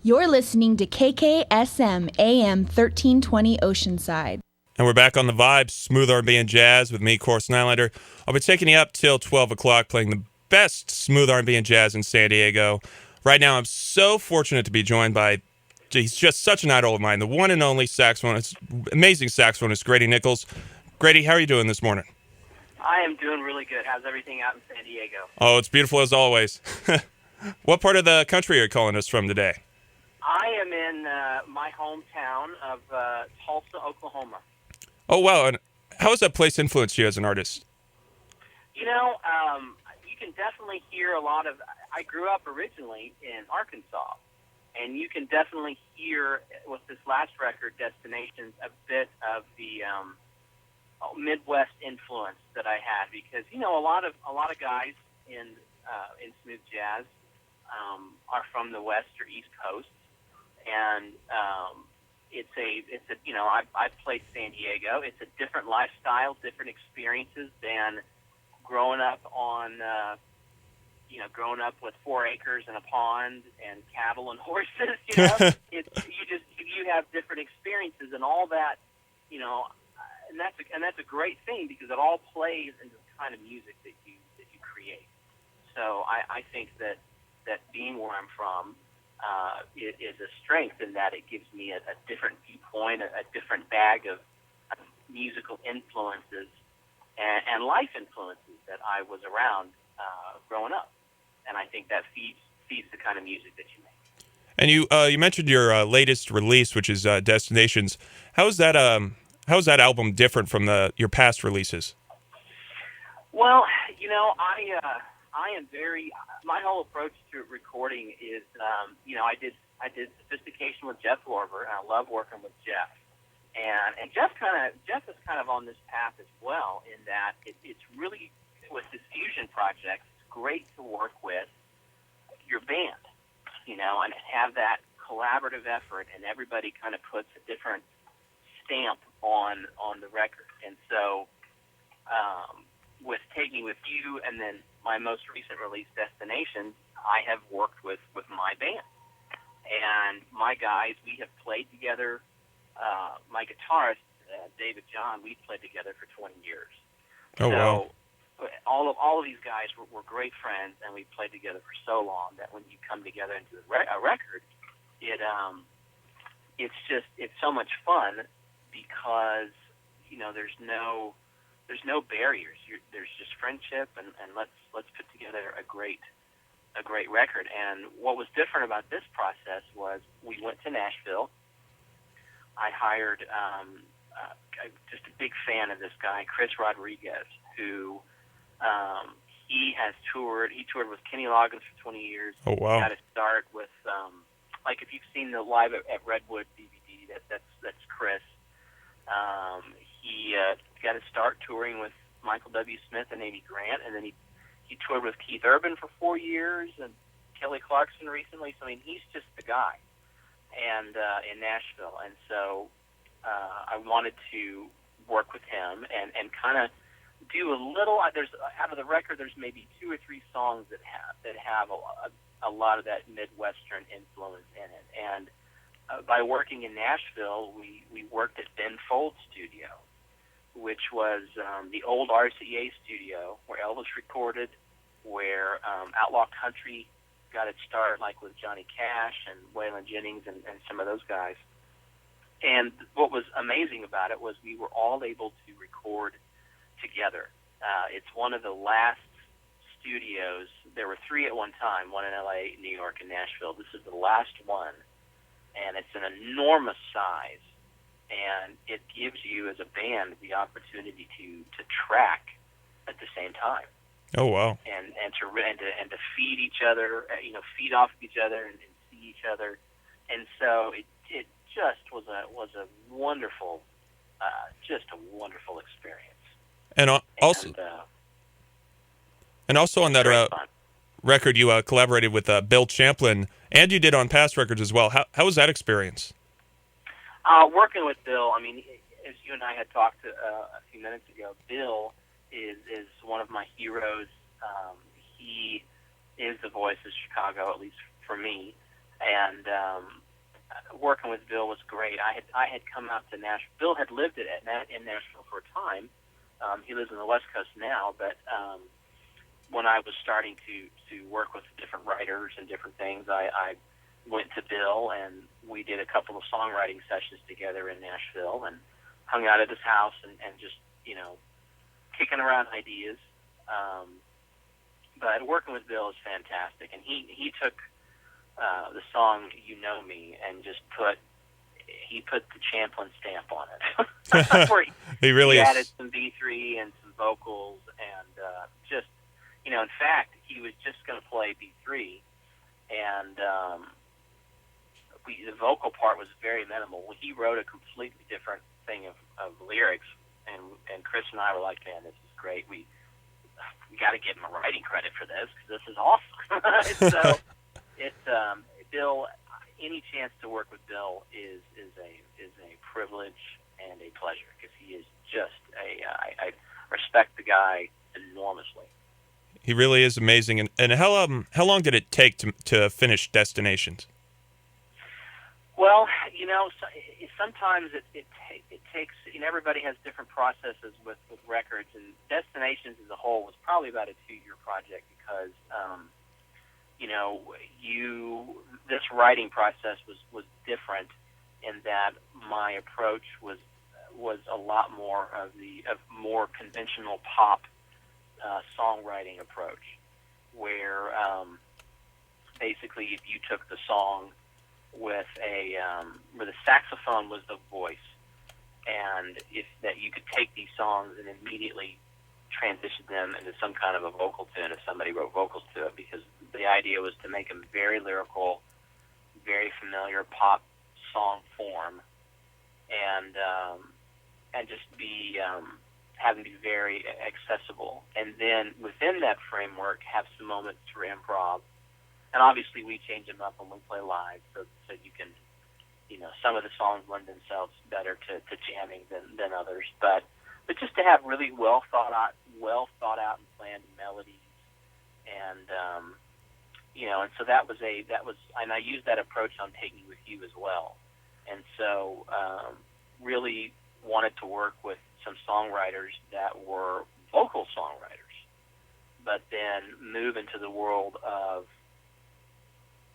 You're listening to KKSM AM 1320 Oceanside. And we're back on the vibes, smooth R&B and jazz with me, Course Nylander. I'll be taking you up till 12 o'clock playing the best smooth R&B and jazz in San Diego. Right now, I'm so fortunate to be joined by, he's just such an idol of mine, the one and only saxophonist, amazing saxophonist, Grady Nichols. Grady, how are you doing this morning? I am doing really good. How's everything out in San Diego? Oh, it's beautiful as always. What part of the country are you calling us from today? I am in my hometown of Tulsa, Oklahoma. Oh, wow. And how has that place influenced you as an artist? You know, you can definitely hear a lot of... I grew up originally in Arkansas, and you can definitely hear with this last record, Destinations, a bit of the Midwest influence that I had, because a lot of guys in smooth jazz are from the West or East Coast, and I've played San Diego. It's a different lifestyle, different experiences than growing up growing up with 4 acres and a pond and cattle and horses. You have different experiences and all that, and that's a great thing because it all plays into the kind of music that you create. So I think that being where I'm from is a strength in that it gives me a different viewpoint, a different bag of musical influences and life influences that I was around growing up. And I think that feeds the kind of music that you make. And you mentioned your latest release, which is Destinations. How is that album different from your past releases? Well, I am very. My whole approach to recording is, I did Sophistication with Jeff Lorber, and I love working with Jeff. And Jeff is kind of on this path as well, in that it's really, with this fusion project, it's great to work with your band, and have that collaborative effort, and everybody kind of puts a different stamp on the record. And so with Take Me With You and then my most recent release, Destinations, I have worked with my band. And my guys, we have played together. My guitarist, David John, we've played together for 20 years. Oh, wow. All of these guys were great friends, and we played together for so long that when you come together and do a record, it's so much fun because there's no barriers. There's just friendship, and let's put together a great record. And what was different about this process was we went to Nashville. I hired just a big fan of this guy, Chris Rodriguez, who he toured with Kenny Loggins for 20 years. Oh, wow. He got to start with if you've seen the Live at Redwood DVD, that's Chris. He got to start touring with Michael W. Smith and Amy Grant, and then he toured with Keith Urban for 4 years and Kelly Clarkson recently. So he's just the guy, and in Nashville. And so I wanted to work with him and kind of do a little. There's out of the record, there's maybe 2 or 3 songs that have a lot of that Midwestern influence in it. And by working in Nashville, we worked at Ben Folds Studio, which was the old RCA studio where Elvis recorded, where Outlaw Country got its start, like with Johnny Cash and Waylon Jennings and some of those guys. And what was amazing about it was we were all able to record together. It's one of the last studios. There were 3 at one time, one in L.A., New York, and Nashville. This is the last one, and it's an enormous size, and it gives you as a band the opportunity to track at the same time. Oh, wow! And to feed each other, feed off of each other and see each other, and so it just was a wonderful, just a wonderful experience. And also on that record, you collaborated with Bill Champlin, and you did on past records as well. How was that experience? Working with Bill, as you and I had talked a few minutes ago, Bill is one of my heroes. He is the voice of Chicago, at least for me. And working with Bill was great. I had come out to Nashville. Bill had lived in Nashville for a time. He lives on the West Coast now, but when I was starting to work with different writers and different things, I went to Bill, and we did a couple of songwriting sessions together in Nashville and hung out at his house and just, kicking around ideas. But working with Bill is fantastic, and he took the song "You Know Me" and just put the Champlin stamp on it. Where he really he is. added some B3 and some vocals, and just, in fact, he was just going to play B3, and the vocal part was very minimal. He wrote a completely different thing of lyrics, and Chris and I were like, man, this is great. We got to give him a writing credit for this, because this is awesome. So Bill, any chance to work with Bill is a privilege and a pleasure, because he is just I respect the guy enormously. He really is amazing. And how long did it take to finish Destinations? Well, sometimes it takes. Everybody has different processes with records, and Destinations as a whole was probably about a 2-year project, because this writing process was different in that my approach was a lot more of more conventional pop songwriting approach, where basically if you took the song with where the saxophone was the voice, and that you could take these songs and immediately transition them into some kind of a vocal tune if somebody wrote vocals to it, because the idea was to make them very lyrical, very familiar pop song form, and just be have them be very accessible, and then within that framework have some moments for improv. And obviously we change them up when we play live, so you can, some of the songs lend themselves better to jamming than others. But just to have really well thought out and planned melodies, and and so that was, and I used that approach on Take Me With You as well. And so really wanted to work with some songwriters that were vocal songwriters, but then move into the world of,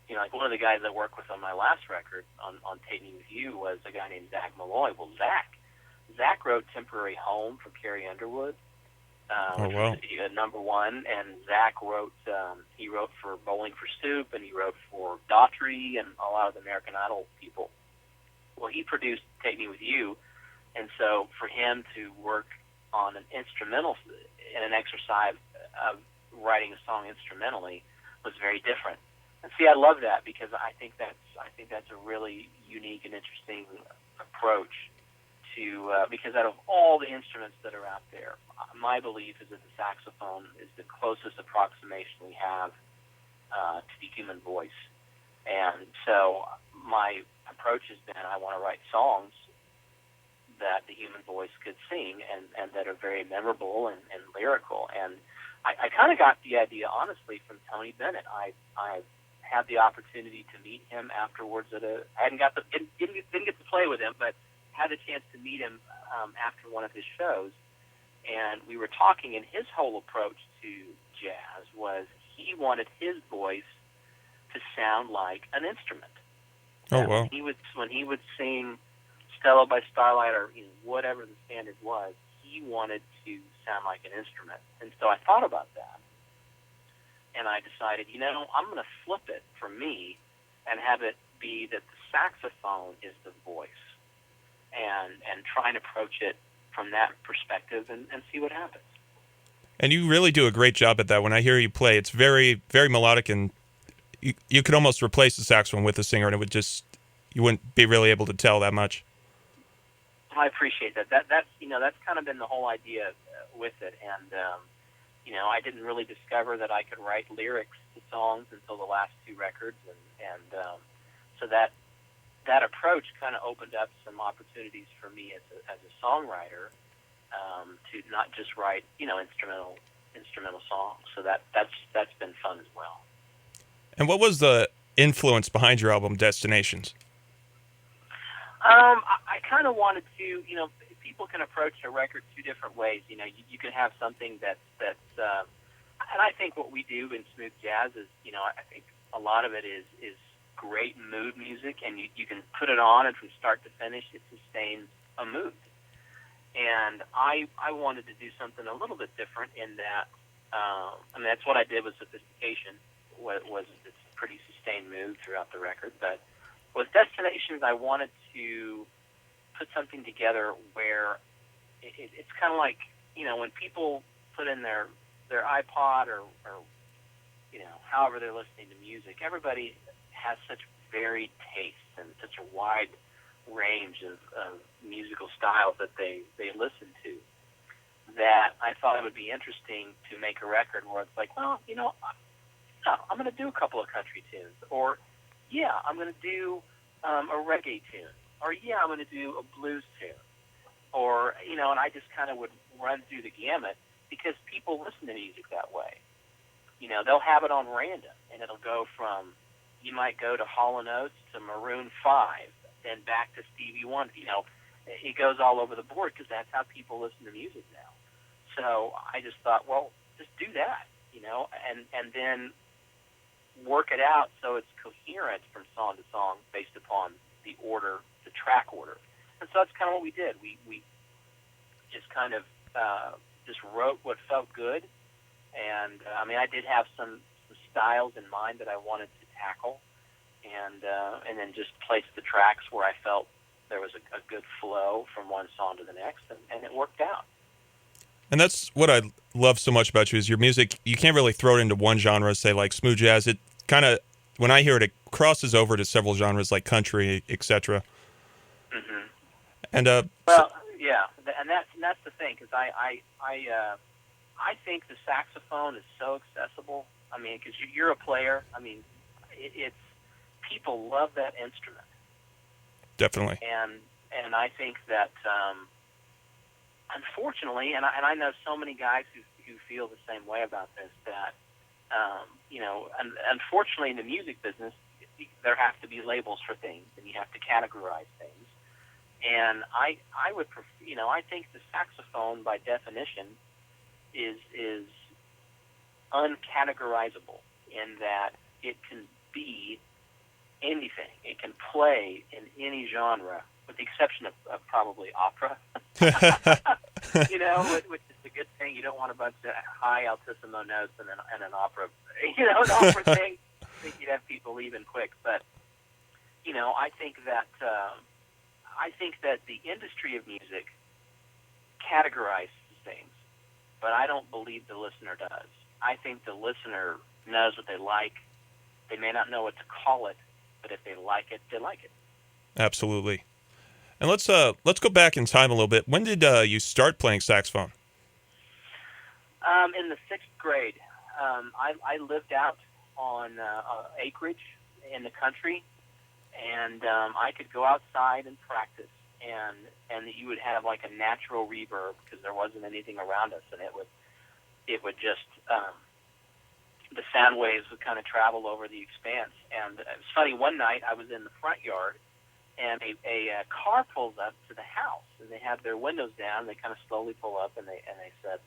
like one of the guys I worked with on my last record on Take Me With You was a guy named Zach Malloy. Well, Zach wrote Temporary Home for Carrie Underwood, Oh, wow. which was number one, and Zach wrote, he wrote for Bowling for Soup, and he wrote for Daughtry and a lot of the American Idol people. Well, he produced Take Me With You, and so for him to work on an instrumental in an exercise of writing a song instrumentally was very different. And see, I love that, because I think that's a really unique and interesting approach to because out of all the instruments that are out there, my belief is that the saxophone is the closest approximation we have to the human voice. And so my approach has been, I want to write songs that the human voice could sing and that are very memorable and lyrical. And I kind of got the idea, honestly, from Tony Bennett. I had the opportunity to meet him afterwards at I didn't get to play with him, but had a chance to meet him after one of his shows, and we were talking, and his whole approach to jazz was he wanted his voice to sound like an instrument. Oh, wow. When he would sing Stella by Starlight or whatever the standard was, he wanted to sound like an instrument. And so I thought about that, and I decided, I'm going to flip it for me and have it be that the saxophone is the voice, and try and approach it from that perspective and see what happens. And you really do a great job at that. When I hear you play, it's very, very melodic, and you could almost replace the saxophone with a singer, and it would you wouldn't be really able to tell that much. I appreciate that. That's kind of been the whole idea with it, and I didn't really discover that I could write lyrics to songs until the last two records, and so that approach kind of opened up some opportunities for me as a songwriter to not just write instrumental songs. So that's been fun as well. And what was the influence behind your album Destinations? I kind of wanted to, people can approach a record two different ways. You can have something and I think what we do in smooth jazz is, I think a lot of it is great mood music, and you can put it on, and from start to finish, it sustains a mood. And I wanted to do something a little bit different in that, that's what I did with Sophistication, was this pretty sustained mood throughout the record. But with Destinations, I wanted to put something together where it's kind of like, when people put in their iPod or however they're listening to music, everybody has such varied tastes and such a wide range of musical styles that they listen to, that I thought it would be interesting to make a record where it's like, well, I'm going to do a couple of country tunes, or I'm going to do a reggae tune, or I'm going to do a blues tune, or and I just kind of would run through the gamut, because people listen to music that way. They'll have it on random, and it'll go from, you might go to Hall & Oates to Maroon 5, then back to Stevie Wonder. It goes all over the board, because that's how people listen to music now. So I just thought, well, just do that, and then work it out so it's coherent from song to song based upon the order, the track order. And so that's kind of what we did. We just kind of just wrote what felt good. And, I did have some styles in mind that I wanted to tackle, and then just placed the tracks where I felt there was a good flow from one song to the next, and it worked out. And that's what I love so much about you, is your music, you can't really throw it into one genre, say like smooth jazz. It kind of, when I hear it, it crosses over to several genres like country, etc. Mm-hmm. And and that's the thing, because I think the saxophone is so accessible. Because you're a player. It's people love that instrument. Definitely. And I think that, unfortunately, and I know so many guys who feel the same way about this, that, unfortunately in the music business, there have to be labels for things, and you have to categorize things. And I would prefer, I think the saxophone, by definition, is uncategorizable, in that it can be anything. It can play in any genre, with the exception of probably opera. Which is a good thing. You don't want a bunch of high altissimo notes and an opera, an opera thing. I think you'd have people leaving quick. But I think that the industry of music categorizes things, but I don't believe the listener does. I think the listener knows what they like. They may not know what to call it, but if they like it, they like it. Absolutely. And let's go back in time a little bit. When did you start playing saxophone? In the 6th grade. I lived out on acreage in the country, and I could go outside and practice, and you would have like a natural reverb, because there wasn't anything around us, and it would just the sound waves would kind of travel over the expanse. And it was funny, one night I was in the front yard, and a car pulls up to the house, and they have their windows down. They kind of slowly pull up, and they said,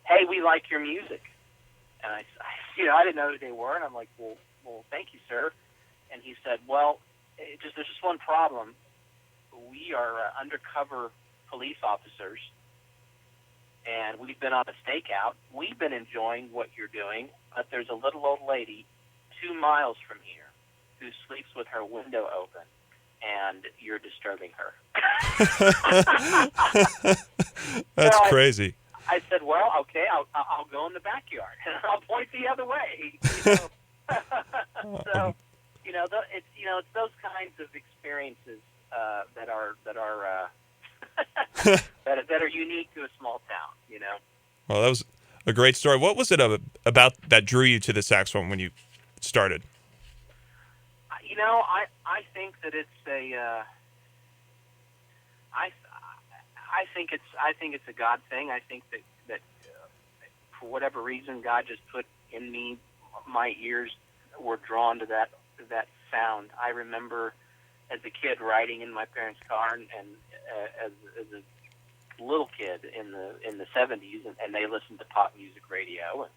"Hey, we like your music." And I didn't know who they were, and I'm like, well, thank you, sir. And he said, "Well, there's just one problem. We are undercover police officers, and we've been on a stakeout. We've been enjoying what you're doing, but there's a little old lady 2 miles from here who sleeps with her window open, and you're disturbing her." That's crazy. I said, "Well, okay, I'll go in the backyard, and I'll point the other way." So, it's those kinds of experiences that are that are unique to a small town. Well, that was a great story. What was it about that drew you to the saxophone when you started? I think that it's a. I think it's a God thing. I think that for whatever reason, God just put in me, my ears, were drawn to that sound. I remember as a kid riding in my parents' car, and as a little kid in the 70s, and they listened to pop music radio,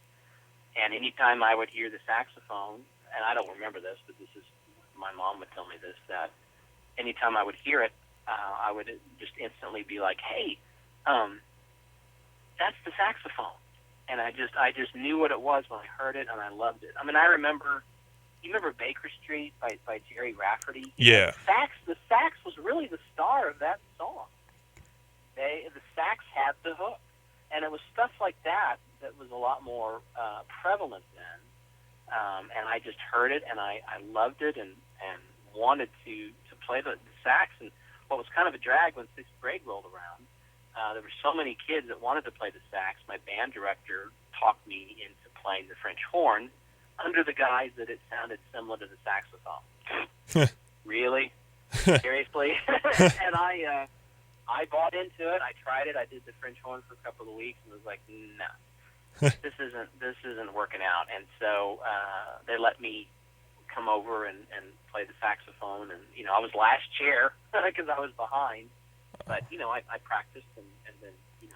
and anytime I would hear the saxophone, and I don't remember this, but this is my mom would tell me this, that anytime I would hear it, I would just instantly be like, hey, that's the saxophone. And I just knew what it was when I heard it, and I loved it. I mean, you remember Baker Street by Jerry Rafferty? Yeah. The sax was really the star of that song. The sax had the hook. And it was stuff like that was a lot more prevalent then. And I just heard it, and I loved it, and wanted to play the sax. And what was kind of a drag when sixth grade rolled around, there were so many kids that wanted to play the sax. My band director talked me into playing the French horn under the guise that it sounded similar to the saxophone. Really? Seriously? And I bought into it. I tried it. I did the French horn for a couple of weeks and was like, no, this isn't working out. And so they let me come over and play the saxophone. And, I was last chair because I was behind. But, I practiced and then,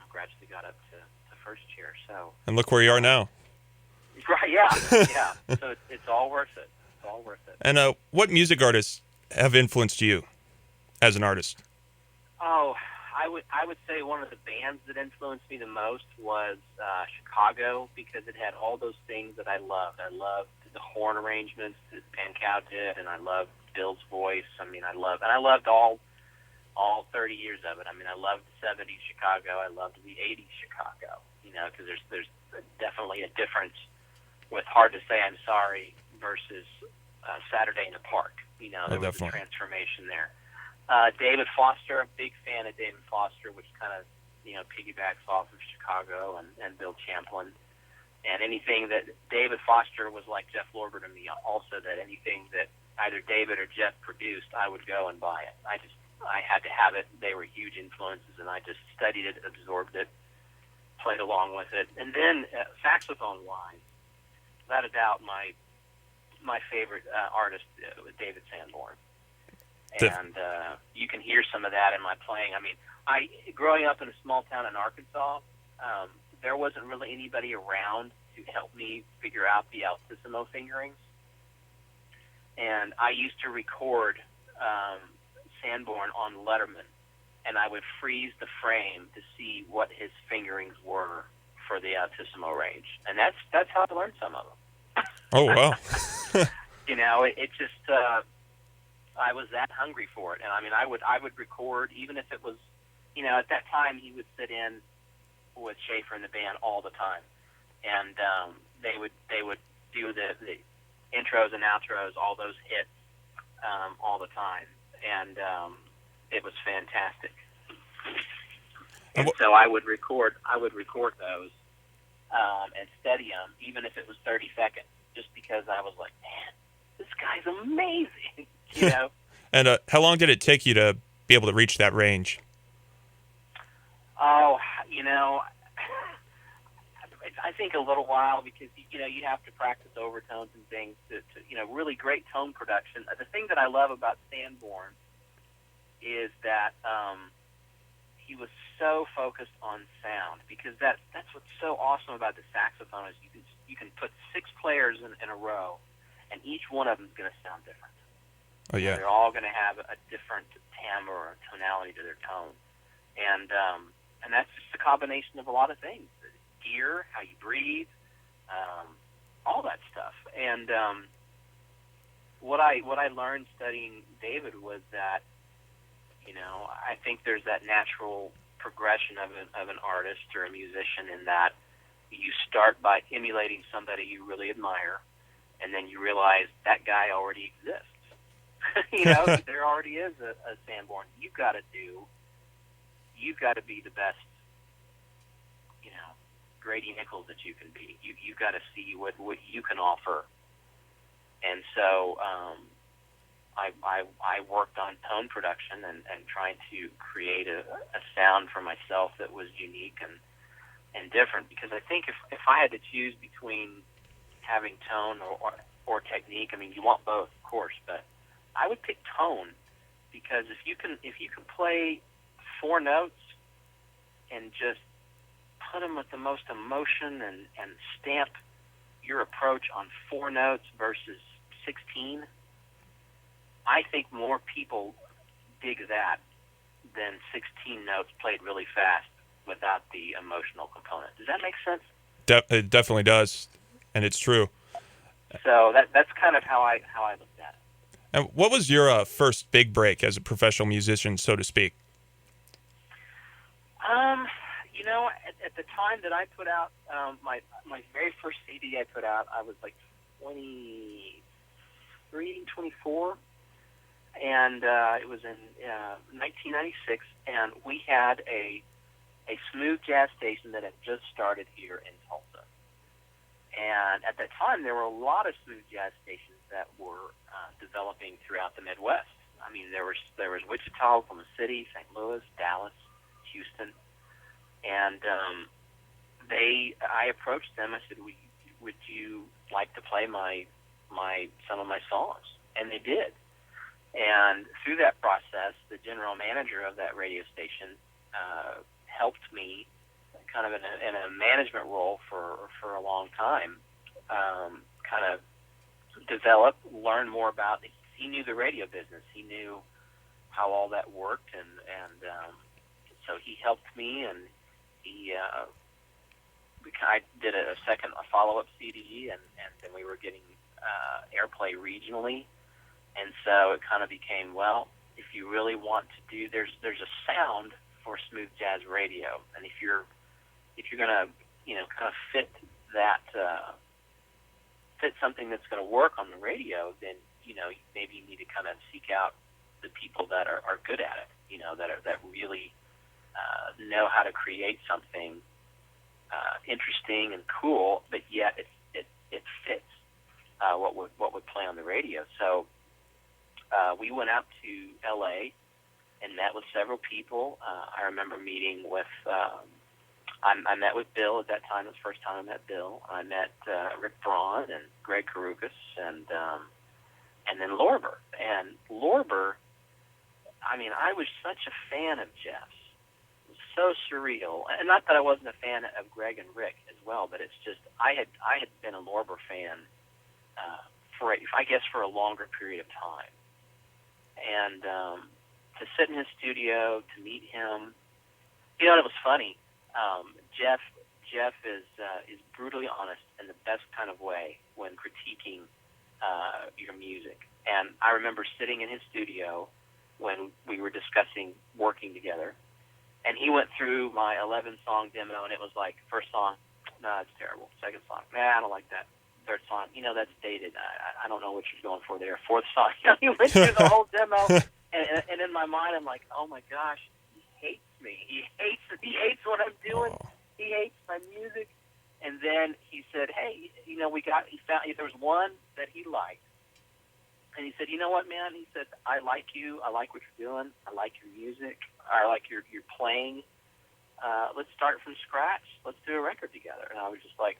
gradually got up to first chair. So. And look where you are now. Right, yeah. So it's all worth it. It's all worth it. And what music artists have influenced you as an artist? Oh, I would say one of the bands that influenced me the most was Chicago, because it had all those things that I loved. I loved the horn arrangements that Pankow did, and I loved Bill's voice. I loved all 30 years of it. I mean, I loved the 70s Chicago. I loved the 80s Chicago, because there's definitely a difference with Hard to Say I'm Sorry versus Saturday in the Park. There was a transformation there. David Foster, a big fan of David Foster, which kind of, piggybacks off of Chicago and Bill Champlin. And anything that David Foster was like Jeff Lorber to me also, that anything that either David or Jeff produced, I would go and buy it. I had to have it. They were huge influences, and I just studied it, absorbed it, played along with it. And then saxophone-wise, without a doubt, my favorite artist was David Sanborn. And you can hear some of that in my playing. I mean, growing up in a small town in Arkansas, there wasn't really anybody around to help me figure out the altissimo fingerings. And I used to record Sanborn on Letterman, and I would freeze the frame to see what his fingerings were for the altissimo range. And that's how I learned some of them. Oh, wow. It just... I was that hungry for it, and I mean, I would record, even if it was, at that time he would sit in with Schaefer in the band all the time, and they would do the intros and outros, all those hits, all the time, and it was fantastic. And so I would record those and study them, even if it was 30 seconds, just because I was like, man, this guy's amazing. And how long did it take you to be able to reach that range? Oh, I think a little while, because you have to practice overtones and things to really great tone production. The thing that I love about Sanborn is that he was so focused on sound, because that's what's so awesome about the saxophone is you can put 6 players in a row, and each one of them is going to sound different. Oh, yeah. They're all going to have a different timbre or tonality to their tone. And that's just a combination of a lot of things. The gear, how you breathe, all that stuff. And what I learned studying David was that, I think there's that natural progression of an artist or a musician, in that you start by emulating somebody you really admire, and then you realize that guy already exists. There already is a Sanborn. You've got to be the best, Grady Nichols that you can be. You've got to see what you can offer. And so I worked on tone production and trying to create a sound for myself that was unique and different, because I think if I had to choose between having tone or or technique. I mean, you want both, of course, but I would pick tone, because if you can play 4 notes and just put them with the most emotion and stamp your approach on 4 notes versus 16, I think more people dig that than 16 notes played really fast without the emotional component. Does that make sense? It definitely does, and it's true. So that's kind of how I looked at it. And what was your first big break as a professional musician, so to speak? At the time that I put out my very first CD I put out, I was like 23, 24, and it was in 1996, and we had a smooth jazz station that had just started here in Tulsa. And at that time, there were a lot of smooth jazz stations that were developing throughout the Midwest. I mean, there was Wichita, Oklahoma City, St. Louis, Dallas, Houston, and I approached them. I said, "Would you like to play some of my songs?" And they did. And through that process, the general manager of that radio station helped me, kind of in a management role for a long time, kind of develop, learn more about it. He knew the radio business. He knew how all that worked, and so he helped me, and I did a follow-up CD, and then we were getting airplay regionally, and so it kind of became, well, if you really want to do, there's a sound for smooth jazz radio, and if you're gonna kind of fit that fit something that's going to work on the radio, then maybe you need to kind of seek out the people that are good at it, that really know how to create something interesting and cool, but yet it fits what would play on the radio. So we went out to L.A. and met with several people. I remember meeting with I met with Bill at that time. It was the first time I met Bill. I met Rick Braun and Greg Karukas and then Lorber. And Lorber, I mean, I was such a fan of Jeff's. It was so surreal. And not that I wasn't a fan of Greg and Rick as well, but it's just I had been a Lorber fan for a longer period of time. And to sit in his studio, to meet him, it was funny. Jeff is brutally honest in the best kind of way when critiquing your music. And I remember sitting in his studio when we were discussing working together, and he went through my 11-song demo, and it was like, first song, no, that's terrible. Second song, I don't like that. Third song, that's dated. I don't know what you're going for there. Fourth song, he went through the whole demo, and in my mind, I'm like, oh my gosh, he hates me. He hates what I'm doing. Oh. He hates my music. And then he said, hey, he found there was one that he liked. And he said, you know what, man? He said, I like you. I like what you're doing. I like your music. I like your playing. Let's start from scratch. Let's do a record together. And I was just like,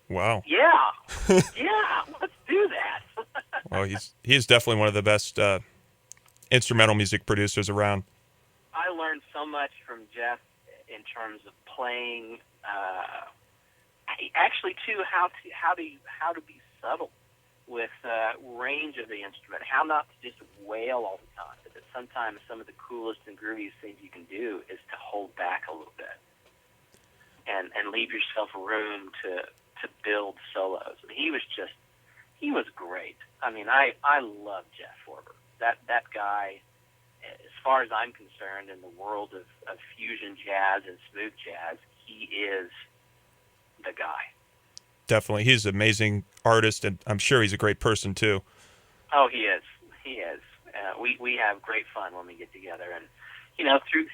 wow. Yeah, let's do that. Well, he's definitely one of the best instrumental music producers around. I learned so much from Jeff in terms of playing. Actually, too, how to be subtle with range of the instrument. How not to just wail all the time. But sometimes some of the coolest and grooviest things you can do is to hold back a little bit and leave yourself room to build solos. I mean, he was great. I mean, I love Jeff Lorber. That guy, as far as I'm concerned, in the world of fusion jazz and smooth jazz, he is the guy. Definitely. He's an amazing artist, and I'm sure he's a great person, too. Oh, he is. He is. We have great fun when we get together. And,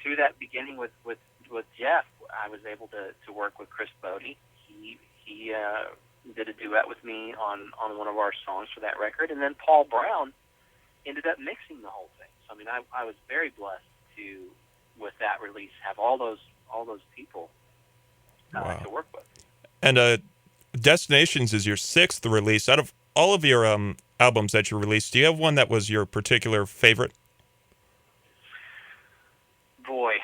through that beginning with Jeff, I was able to work with Chris Botti. He did a duet with me on one of our songs for that record. And then Paul Brown ended up mixing the whole thing. So, I mean, I was very blessed to, with that release, have all those people Wow. to work with. And Destinations is your 6th release. Out of all of your albums that you released, do you have one that was your particular favorite? Boy,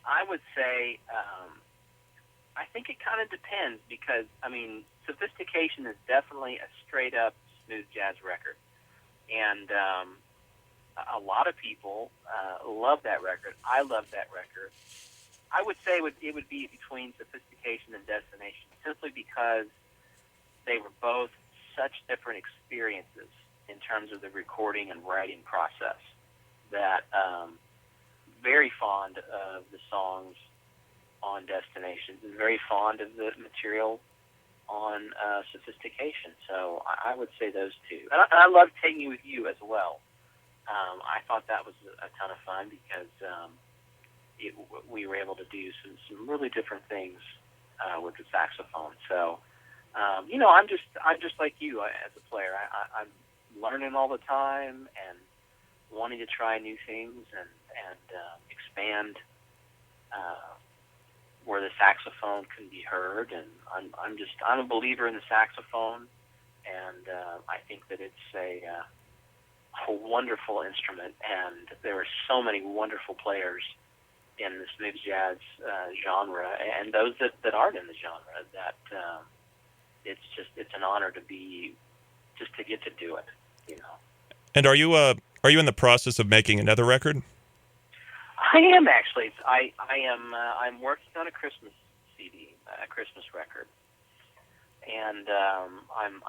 I would say I think it kind of depends because, I mean, Sophistication is definitely a straight-up smooth jazz record. And a lot of people love that record. I love that record. I would say it would be between Sophistication and Destination simply because they were both such different experiences in terms of the recording and writing process that very fond of the songs on Destinations and very fond of the material on Sophistication. So I would say those two. And I love Taking You With You as well. I thought that was a ton of fun because we were able to do some really different things with the saxophone. So, I'm just like you as a player. I'm learning all the time and wanting to try new things and expand where the saxophone can be heard. And I'm a believer in the saxophone, and I think that it's a wonderful instrument, and there are so many wonderful players in the smooth jazz genre, and those that aren't in the genre. That it's an honor to get to do it. And are you in the process of making another record? I am actually. I'm working on a Christmas CD, a Christmas record, and I'm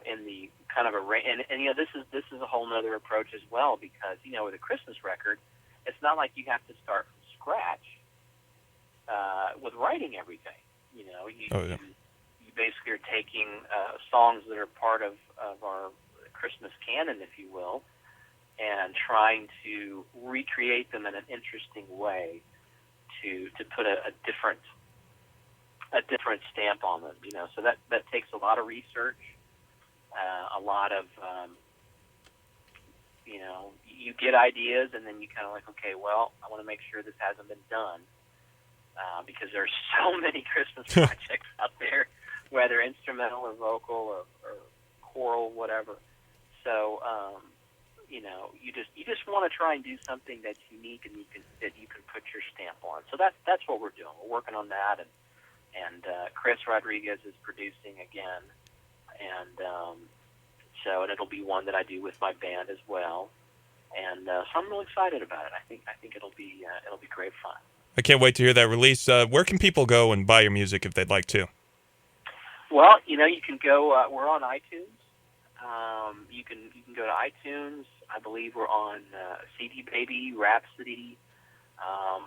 in the kind of and this is a whole other approach as well because with a Christmas record, it's not like you have to start from scratch with writing everything. You basically are taking songs that are part of our Christmas canon, if you will, and trying to recreate them in an interesting way to put a different stamp on them. So that takes a lot of research, a lot of you get ideas and then you kind of like, okay, well, I want to make sure this hasn't been done because there's so many Christmas projects out there, whether instrumental or vocal or choral, whatever. So you just want to try and do something that's unique and that you can put your stamp on. So that's what we're doing. We're working on that, and Chris Rodriguez is producing again, and and it'll be one that I do with my band as well. And so I'm really excited about it. I think it'll be great fun. I can't wait to hear that release. Where can people go and buy your music if they'd like to? Well, you can go. We're on iTunes. You can go to iTunes. I believe we're on CD Baby, Rhapsody,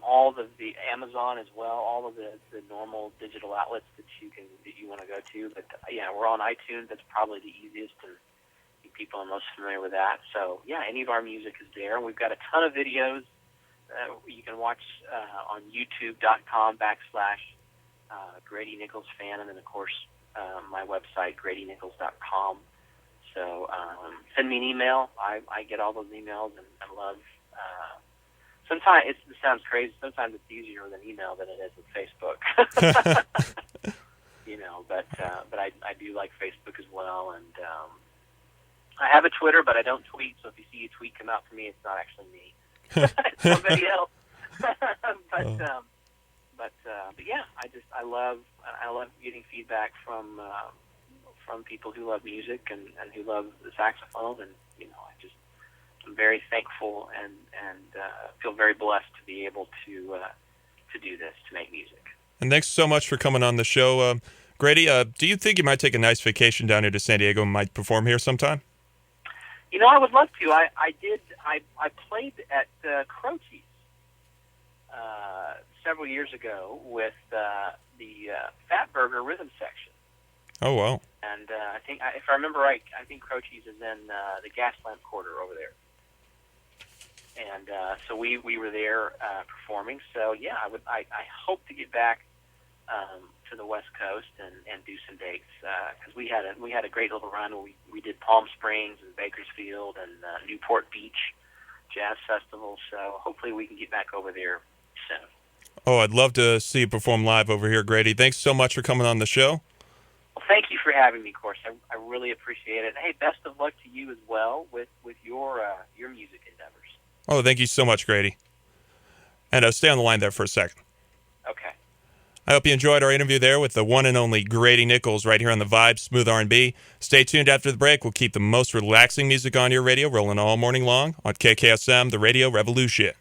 all of the Amazon as well. All of the normal digital outlets that you want to go to. But we're on iTunes. That's probably the easiest, and people are most familiar with that. So any of our music is there. We've got a ton of videos you can watch on YouTube.com/Grady Nichols fan, and then of course my website GradyNichols.com. So send me an email. I get all those emails and love. Sometimes it sounds crazy. Sometimes it's easier with an email than it is with Facebook. But I do like Facebook as well, and I have a Twitter, but I don't tweet. So if you see a tweet come out from me, it's not actually me. It's somebody else. But I love getting feedback from people who love music and who love the saxophone, and I'm very thankful and feel very blessed to be able to do this, to make music. And thanks so much for coming on the show, Grady. Do you think you might take a nice vacation down here to San Diego and might perform here sometime? I would love to. I played at Croce's several years ago with the Fat Burger Rhythm Section. Oh, wow. And I think, if I remember right, I think Croce's is in the Gaslamp Quarter over there. And so we were there performing. So I hope to get back to the West Coast and do some dates because we had a great little run where we did Palm Springs and Bakersfield and Newport Beach Jazz Festival. So hopefully we can get back over there soon. Oh, I'd love to see you perform live over here, Grady. Thanks so much for coming on the show. Well, thank you for having me, Course. I really appreciate it. Hey, best of luck to you as well with your music endeavors. Oh, thank you so much, Grady. And stay on the line there for a second. Okay. I hope you enjoyed our interview there with the one and only Grady Nichols right here on the Vibe Smooth R&B. Stay tuned after the break. We'll keep the most relaxing music on your radio rolling all morning long on KKSM, the Radio Revolution.